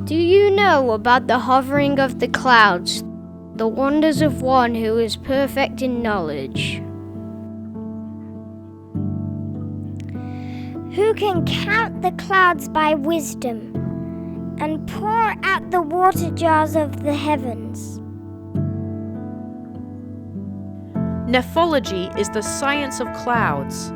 Do you know about the hovering of the clouds, the wonders of one who is perfect in knowledge? Who can count the clouds by wisdom and pour out the water jars of the heavens? Nephology is the science of clouds,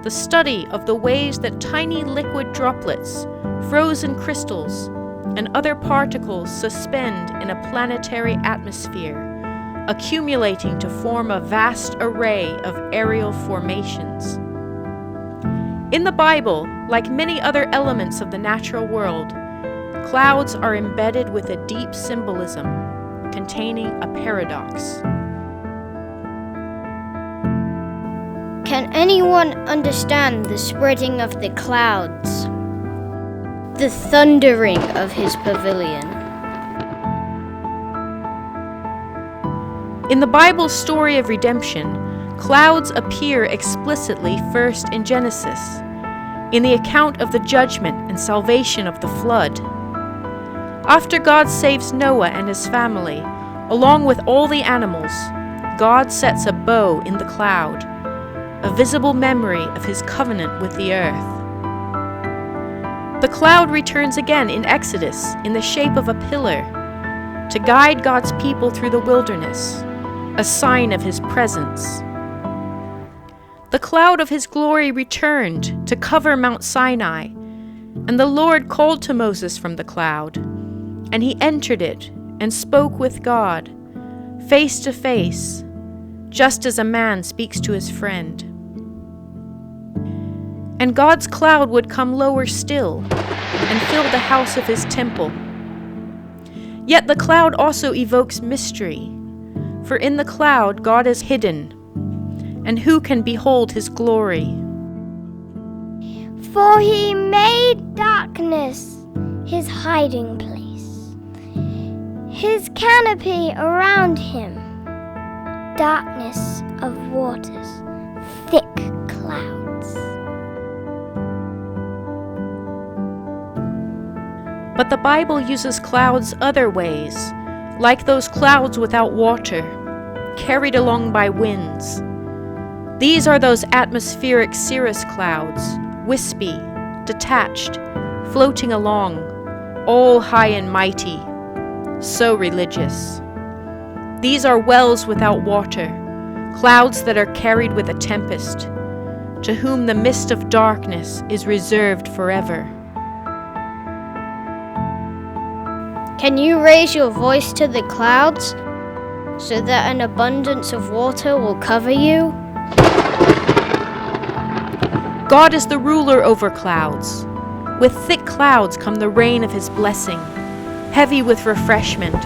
the study of the ways that tiny liquid droplets, frozen crystals, and other particles suspend in a planetary atmosphere, accumulating to form a vast array of aerial formations. In the Bible, like many other elements of the natural world, clouds are embedded with a deep symbolism containing a paradox. Can anyone understand the spreading of the clouds, the thundering of his pavilion? In the Bible's story of redemption, clouds appear explicitly first in Genesis, in the account of the judgment and salvation of the flood. After God saves Noah and his family, along with all the animals, God sets a bow in the cloud, a visible memory of his covenant with the earth. The cloud returns again in Exodus in the shape of a pillar to guide God's people through the wilderness, a sign of his presence. The cloud of his glory returned to cover Mount Sinai, and the Lord called to Moses from the cloud, and he entered it and spoke with God, face to face, just as a man speaks to his friend. And God's cloud would come lower still and fill the house of his temple. Yet the cloud also evokes mystery, for in the cloud God is hidden, and who can behold his glory? For he made darkness his hiding place, his canopy around him, darkness of waters, thick clouds. But the Bible uses clouds other ways, like those clouds without water, carried along by winds. These are those atmospheric cirrus clouds, wispy, detached, floating along, all high and mighty, so religious. These are wells without water, clouds that are carried with a tempest, to whom the mist of darkness is reserved forever. Can you raise your voice to the clouds so that an abundance of water will cover you? God is the ruler over clouds. With thick clouds come the rain of his blessing, heavy with refreshment,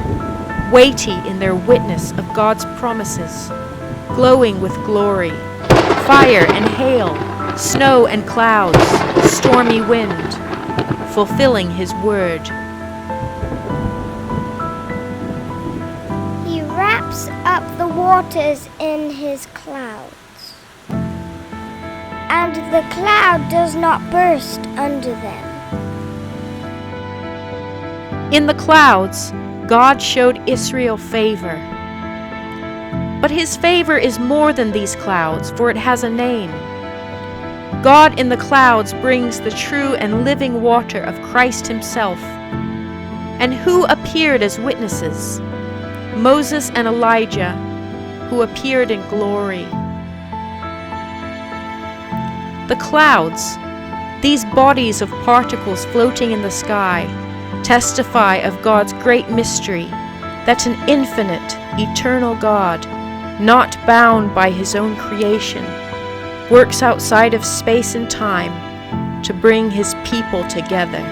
weighty in their witness of God's promises, glowing with glory, fire and hail, snow and clouds, stormy wind, fulfilling his word. He wraps up the waters in his clouds, and the cloud does not burst under them. In the clouds, God showed Israel favor. But his favor is more than these clouds, for it has a name. God in the clouds brings the true and living water of Christ himself. And who appeared as witnesses? Moses and Elijah, who appeared in glory. The clouds, these bodies of particles floating in the sky, testify of God's great mystery, that an infinite, eternal God, not bound by his own creation, works outside of space and time to bring his people together.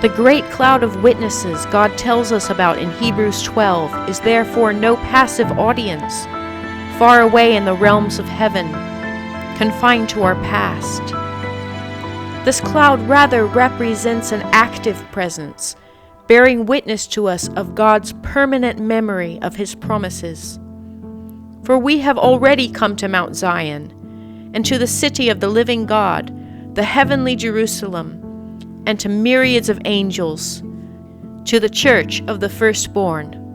The great cloud of witnesses God tells us about in Hebrews 12 is therefore no passive audience, far away in the realms of heaven, confined to our past. This cloud rather represents an active presence, bearing witness to us of God's permanent memory of his promises. For we have already come to Mount Zion, and to the city of the living God, the heavenly Jerusalem, and to myriads of angels, to the church of the firstborn,